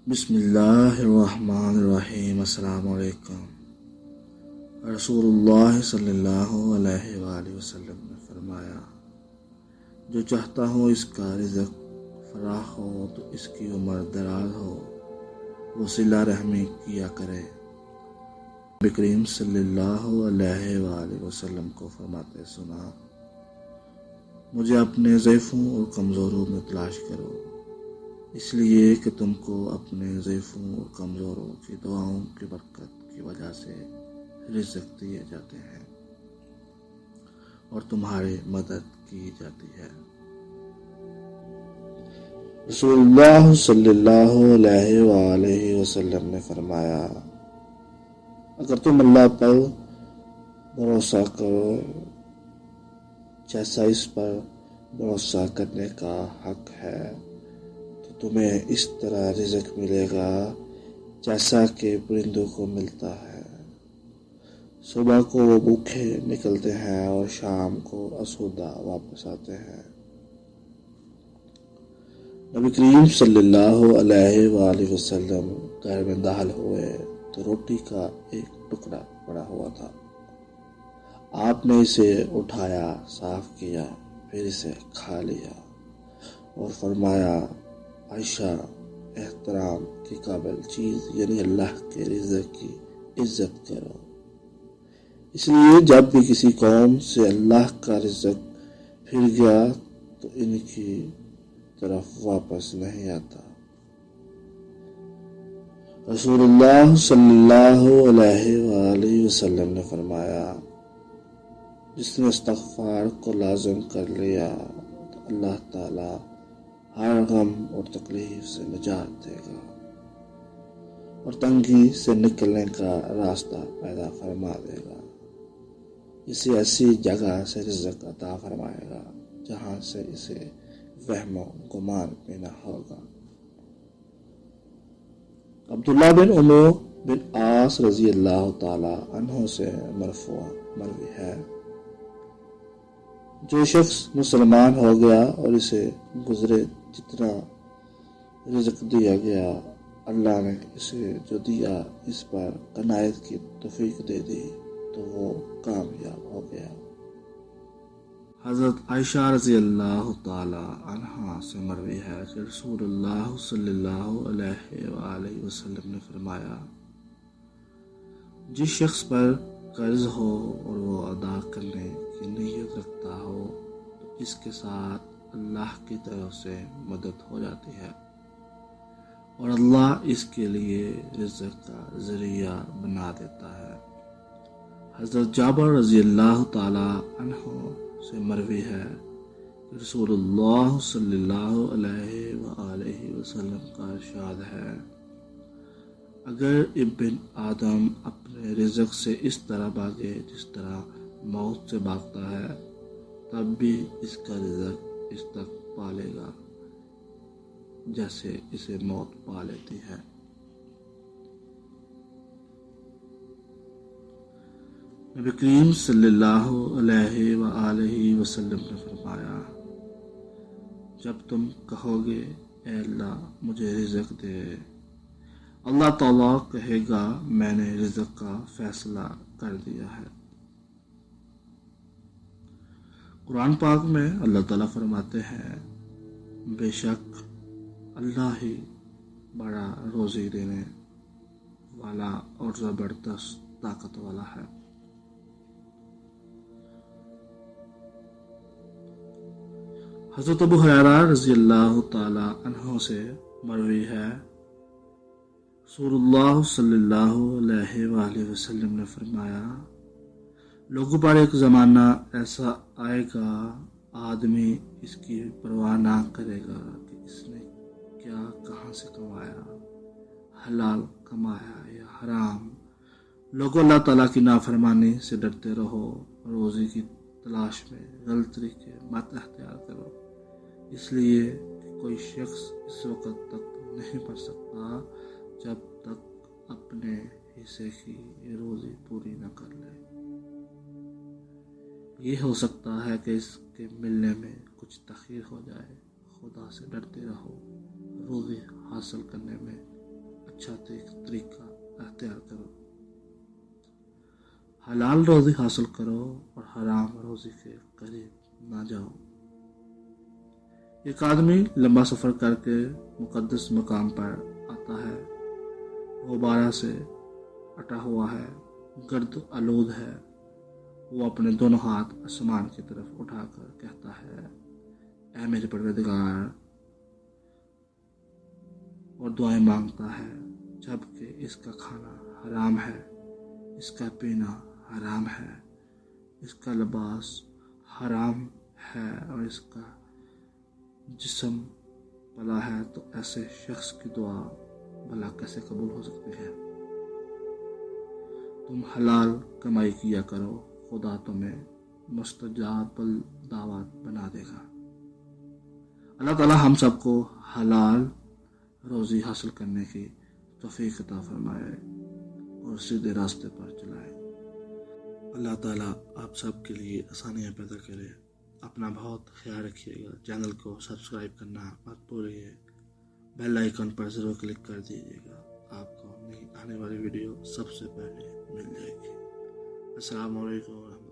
بسم اللہ الرحمن الرحیم۔ السلام علیکم۔ رسول اللہ صلی اللہ علیہ وآلہ وسلم نے فرمایا، جو چاہتا ہو اس کا رزق فراخ ہو تو اس کی عمر دراز ہو، وہ صلہ رحمی کیا کرے۔ نبی کریم صلی اللہ علیہ وآلہ وسلم کو فرماتے سنا، مجھے اپنے ضعیفوں اور کمزوروں میں تلاش کرو، اس لیے کہ تم کو اپنے ضعیفوں اور کمزوروں کی دعاؤں کی برکت کی وجہ سے رزق دیے جاتے ہیں اور تمہاری مدد کی جاتی ہے۔ رسول اللہ صلی اللہ علیہ وآلہ وسلم نے فرمایا، اگر تم اللہ پر بھروسہ کرو جیسا اس پر بھروسہ کرنے کا حق ہے، تمہیں اس طرح رزق ملے گا جیسا کہ پرندوں کو ملتا ہے۔ صبح کو وہ بھوکے نکلتے ہیں اور شام کو آسودہ واپس آتے ہیں۔ نبی کریم صلی اللہ علیہ وآلہ وسلم گھر میں داخل ہوئے تو روٹی کا ایک ٹکڑا پڑا ہوا تھا۔ آپ نے اسے اٹھایا، صاف کیا، پھر اسے کھا لیا اور فرمایا، عائشہ، احترام کی قابل چیز یعنی اللہ کے رزق کی عزت کرو، اس لیے جب بھی کسی قوم سے اللہ کا رزق پھر گیا تو ان کی طرف واپس نہیں آتا۔ رسول اللہ صلی اللہ علیہ وآلہ وسلم نے فرمایا، جس نے استغفار کو لازم کر لیا تو اللہ تعالی ہر غم اور تکلیف سے نجات دے گا اور تنگی سے نکلنے کا راستہ پیدا فرما دے گا۔ اسے ایسی جگہ سے رزق عطا فرمائے گا جہاں سے اسے وہم و گمان بھی نہ ہوگا۔ عبداللہ بن عمرو بن عاص رضی اللہ تعالی عنہ سے مروی ہے، جو شخص مسلمان ہو گیا اور اسے گزرے جتنا رزق دیا گیا، اللہ نے اسے جو دیا اس پر قناعت کی توفیق دے دی تو وہ کامیاب ہو گیا۔ حضرت عائشہ رضی اللہ تعالی عنہا سے مروی ہے کہ رسول اللہ صلی اللہ علیہ وآلہ وسلم نے فرمایا، جس شخص پر قرض ہو اور وہ ادا کرنے کی نیت رکھتا ہو تو اس کے ساتھ اللہ کی طرف سے مدد ہو جاتی ہے اور اللہ اس کے لیے رزق کا ذریعہ بنا دیتا ہے۔ حضرت جابر رضی اللہ تعالی عنہ سے مروی ہے کہ رسول اللہ صلی اللہ علیہ وآلہ وسلم کا ارشاد ہے، اگر ابن آدم اپنے رزق سے اس طرح بھاگے جس طرح موت سے بھاگتا ہے، تب بھی اس کا رزق اس تک پالے گا جیسے اسے موت پا لیتی ہے۔ نبی کریم صلی اللہ علیہ وآلہ وسلم نے فرمایا، جب تم کہو گے اے اللہ مجھے رزق دے، اللہ تعالیٰ کہے گا میں نے رزق کا فیصلہ کر دیا ہے۔ قرآن پاک میں اللہ تعالیٰ فرماتے ہیں، بے شک اللہ ہی بڑا روزی دینے والا اور زبردست طاقت والا ہے۔ حضرت ابو ہریرہ رضی اللہ تعالی عنہ سے مروی ہے، رسول اللہ صلی اللہ علیہ وآلہ وسلم نے فرمایا، لوگوں پر ایک زمانہ ایسا آئے گا، آدمی اس کی پرواہ نہ کرے گا کہ اس نے کیا کہاں سے کمایا، حلال کمایا یا حرام۔ لوگوں اللہ تعالیٰ کی نافرمانی سے ڈرتے رہو، روزی کی تلاش میں غلط طریقے مت اختیار کرو، اس لیے کہ کوئی شخص اس وقت تک نہیں پڑھ سکتا جب تک اپنے حصے کی روزی پوری نہ کر لے۔ یہ ہو سکتا ہے کہ اس کے ملنے میں کچھ تاخیر ہو جائے، خدا سے ڈرتے رہو، روزی حاصل کرنے میں اچھا طریقہ اختیار کرو، حلال روزی حاصل کرو اور حرام روزی کے قریب نہ جاؤ۔ ایک آدمی لمبا سفر کر کے مقدس مقام پر آتا ہے، غبارہ سے اٹا ہوا ہے، گرد آلود ہے۔ وہ اپنے دونوں ہاتھ آسمان کی طرف اٹھا کر کہتا ہے، اے میرے پروردگار، اور دعائیں مانگتا ہے، جبکہ اس کا کھانا حرام ہے، اس کا پینا حرام ہے، اس کا لباس حرام ہے اور اس کا جسم پلا ہے، تو ایسے شخص کی دعا بھلا کیسے قبول ہو سکتی ہے؟ تم حلال کمائی کیا کرو، خدا تمہیں مستجاب الدعوات بنا دے گا۔ اللہ تعالی ہم سب کو حلال روزی حاصل کرنے کی توفیق عطا فرمائے اور سیدھے راستے پر چلائے۔ اللہ تعالیٰ آپ سب کے لیے آسانیاں پیدا کرے۔ اپنا بہت خیال رکھیے گا۔ چینل کو سبسکرائب کرنا مت بھولیے، بیل آئیکن پر ضرور کلک کر دیجیے گا، آپ کو نئی آنے والی ویڈیو سب سے پہلے مل جائے گی۔ السلام علیکم ورحمۃ اللہ۔